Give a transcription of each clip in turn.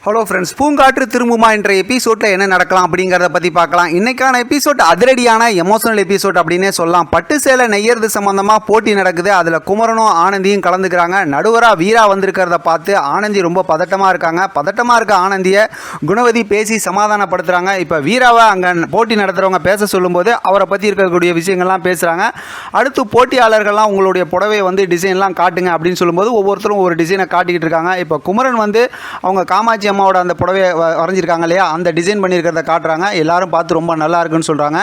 Hello friends, பூங்காற்று திரும்புமா என்ற எபிசோட்டில் என்ன நடக்கலாம் அப்படிங்கிறத பற்றி பார்க்கலாம். இன்றைக்கான எபிசோட் அதிரடியான எமோஷனல் எபிசோட் அப்படின்னே சொல்லலாம். பட்டு சேலை நெய்யறது சம்மந்தமாக போட்டி நடக்குது. அதில் குமரனும் ஆனந்தியும் கலந்துக்கிறாங்க. நடுவராக வீரா வந்திருக்கிறத பார்த்து ஆனந்தி ரொம்ப பதட்டமாக இருக்காங்க. பதட்டமாக இருக்க ஆனந்தியை குணவதி பேசி சமாதானப்படுத்துகிறாங்க. இப்போ வீராவை அங்கே போட்டி நடத்துகிறவங்க பேச சொல்லும்போது அவரை பற்றி இருக்கக்கூடிய விஷயங்கள்லாம் பேசுகிறாங்க. அடுத்து போட்டியாளர்கள்லாம் உங்களுடைய புடவை டிசைன்லாம் காட்டுங்க அப்படின்னு சொல்லும்போது ஒவ்வொருத்தரும் ஒரு டிசைனை காட்டிக்கிட்டு இருக்காங்க. இப்போ குமரன் அவங்க காமாட்சி அம்மாவோட அந்த புடவையை வரைஞ்சிருக்காங்க இல்லையா, அந்த டிசைன் பண்ணியிருக்கிறத காட்டுறாங்க. எல்லாரும் பார்த்து ரொம்ப நல்லா இருக்குன்னு சொல்கிறாங்க.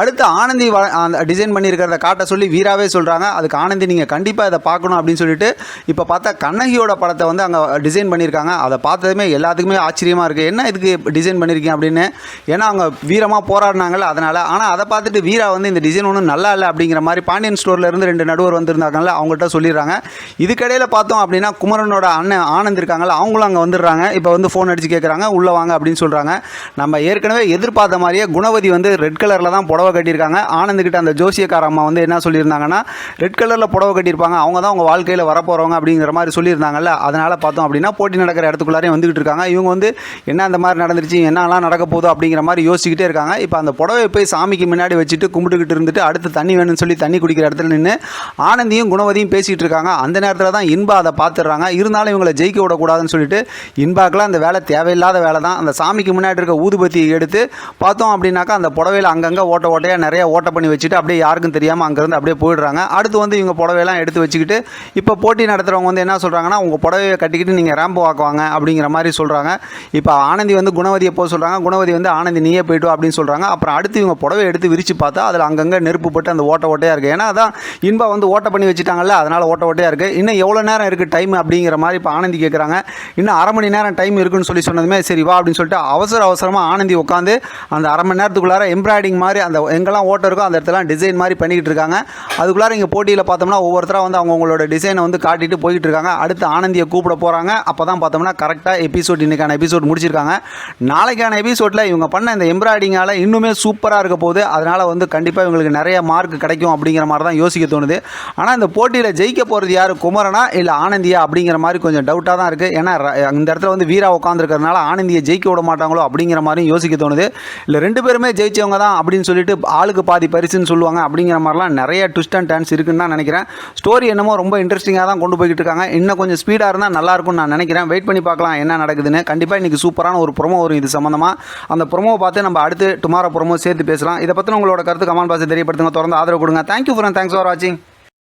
அடுத்து ஆனந்தி அந்த டிசைன் பண்ணியிருக்கிறத காட்ட சொல்லி வீராவே சொல்கிறாங்க. அதுக்கு ஆனந்தி நீங்கள் கண்டிப்பாக இதை பார்க்கணும் அப்படின்னு சொல்லிட்டு இப்போ பார்த்தா கண்ணகியோட படத்தை அங்கே டிசைன் பண்ணியிருக்காங்க. அதை பார்த்ததுமே எல்லாத்துக்குமே ஆச்சரியமாக இருக்குது. என்ன இதுக்கு டிசைன் பண்ணியிருக்கீங்க அப்படின்னு. ஏன்னா அவங்க வீரமாக போராடினாங்கல்ல, அதனால். ஆனால் அதை பார்த்துட்டு வீரா இந்த டிசைன் ஒன்றும் நல்லா இல்லை அப்படிங்கிற மாதிரி பாண்டியன் ஸ்டோரில் இருந்து 2 நடுவர் வந்திருந்தாங்கல்ல, அவங்கள்ட்ட சொல்லிடுறாங்க. இதுக்கடையில் பார்த்தோம் அப்படின்னா குமரனோட அண்ணன் ஆனந்த் இருக்காங்கல்ல, அவங்களும் அங்கே வந்துடுறாங்க. இப்போ ஃபோன் அடித்து கேட்குறாங்க, உள்ளே வாங்க அப்படின்னு சொல்கிறாங்க. நம்ம ஏற்கனவே எதிர்பார்த்த மாதிரியே குணவதி ரெட் கலரில் தான் புடவை கட்டியிருக்காங்க. ஆனந்துக்கிட்ட அந்த ஜோசியக்கார அம்மா என்ன சொல்லியிருந்தாங்கன்னா, ரெட் கலரில் புடவை கட்டியிருப்பாங்க, அவங்க தான் உங்கள் வாழ்க்கையில் வரப்போகிறவங்க அப்படிங்கிற மாதிரி சொல்லியிருந்தாங்கல்ல. அதனால் பார்த்தோம் அப்படின்னா போட்டி நடக்கிற இடத்துக்குள்ளாரையும் வந்துக்கிட்டு இருக்காங்க. இவங்க என்ன அந்த மாதிரி நடந்துருச்சு, என்னெல்லாம் நடக்க போதும் அப்படிங்கிற மாதிரி யோசிச்சுக்கிட்டே இருக்காங்க. இப்போ அந்த புடவை போய் சாமிக்கு முன்னாடி வச்சுட்டு கும்பிட்டுக்கிட்டு இருந்துட்டு அடுத்து தண்ணி வேணும்னு சொல்லி தண்ணி குடிக்கிற இடத்துல நின்று ஆனந்தியும் குணவதியும் பேசிகிட்டு இருக்காங்க. அந்த நேரத்தில் தான் இன்பா அதை பார்த்துடுறாங்க. இருந்தாலும் இவங்களை ஜெயிக்க விடக்கூடாதுன்னு சொல்லிட்டு இன்பாக்கெலாம் அந்த வேலை தேவையில்லாத வேலை தான். அந்த சாமிக்கு முன்னாடி இருக்க ஊதுபத்தியை எடுத்து பார்த்தோம் அப்படின்னாக்கா அந்த புடவையில் அங்கங்கே ஓட்டையாக நிறைய ஓட்டை பண்ணி வச்சுட்டு அப்படியே யாருக்கும் தெரியாமல் அங்கேருந்து அப்படியே போயிடுறாங்க. அடுத்து இவங்க புடவையெல்லாம் எடுத்து வச்சுக்கிட்டு இப்போ போட்டி நடத்துகிறவங்க என்ன சொல்கிறாங்கன்னா, உங்கள் புடவையை கட்டிக்கிட்டு நீங்கள் ரேம்பு வாக்குவாங்க அப்படிங்கிற மாதிரி சொல்கிறாங்க. இப்போ ஆனந்தி குணவதியை போக சொல்கிறாங்க. குணவதி ஆனந்தி நீயே போய்ட்டு அப்படின்னு சொல்கிறாங்க. அப்புறம் அடுத்து இவங்க புடவையை எடுத்து விரித்து பார்த்தா அதில் அங்கங்கே நெருப்பு போட்டு அந்த ஓட்டையாக இருக்குது. ஏன்னா அதான் இன்பா ஓட்டை பண்ணி வச்சுட்டாங்கல்ல, அதனால் ஓட்டையாக இருக்குது. இன்னும் எவ்வளோ நேரம் இருக்குது டைம் அப்படிங்கிற மாதிரி இப்போ ஆனந்தி கேட்குறாங்க. இன்னும் அரை மணி நேரம் டைம் இருக்குன்னு சொல்லி சொன்னதுமே சரி வா அப்படின்னு சொல்லிட்டு அவசரமாக ஆனந்தி உட்காந்து அந்த அரை மணி நேரத்துக்குள்ளார எம்ப்ராய்டிங் மாதிரி அந்த எங்கெல்லாம் ஓட்டை இருக்கோ அந்த இடத்துல டிசைன் மாதிரி பண்ணிக்கிட்டு இருக்காங்க. அதுக்குள்ளார இங்கே போட்டியில் பார்த்தோம்னா ஒவ்வொருத்தராக அவங்களோட டிசைனை காட்டிட்டு போய்கிட்டு இருக்காங்க. அடுத்து ஆனந்தியை கூப்பிட போகிறாங்க. அப்போ தான் பார்த்தோம்னா கரெக்டாக எபிசோட் இன்றைக்கான எபிசோட் முடிச்சிருக்காங்க. நாளைக்கான எபிசோடில் இவங்க பண்ண இந்த எம்ப்ராய்டிங்கால் இன்னுமே சூப்பராக இருக்க போகுது. அதனால் கண்டிப்பாக இவங்களுக்கு நிறைய மார்க் கிடைக்கும் அப்படிங்கிற மாதிரி தான் யோசிக்க தோணுது. ஆனால் இந்த போட்டியில் ஜெயிக்க போகிறது யார், குமரனா இல்லை ஆனந்தியா அப்படிங்கிற மாதிரி கொஞ்சம் டவுட்டாக தான் இருக்குது. ஏன்னா இந்த இடத்துல வீரா உட்காந்துருக்கிறதுனால ஆனந்தியை ஜெயிக்க விட மாட்டாங்களோ அப்படிங்கிற மாதிரியும் யோசிக்க தோணுது. இல்லை 2 பேருமே ஜெயிச்சவங்க தான் அப்படின்னு சொல்லிட்டு ஆளுக்கு பாதி பரிசுன்னு சொல்லுவாங்க அப்படிங்கிற மாதிரிலாம் நிறைய ட்விஸ்ட் அண்ட் டர்ன்ஸ் இருக்குன்னு தான் நினைக்கிறேன். ஸ்டோரி என்னமோ ரொம்ப இன்ட்ரெஸ்டிங்காக தான் கொண்டு போய்கிட்டு இருக்காங்க. இன்னும் கொஞ்சம் ஸ்பீடாக இருந்தால் நல்லாயிருக்கும்னு நான் நினைக்கிறேன். வெயிட் பண்ணி பார்க்கலாம் என்ன நடக்குதுன்னு. கண்டிப்பாக இன்றைக்கி சூப்பரான ஒரு ப்ரோமோ வரும் இது சம்மந்தமாக. அந்த ப்ரோமோவை பார்த்து நம்ம அடுத்து டுமாரோ ப்ரோமோ சேர்த்து பேசலாம். இதை பற்றி உங்களோட கருத்து கமெண்ட் பாக்ஸில் தெரியப்படுத்துங்க. தொடர்ந்து ஆதரவு கொடுங்க. தேங்க்யூ ஃபார் வாட்சிங்.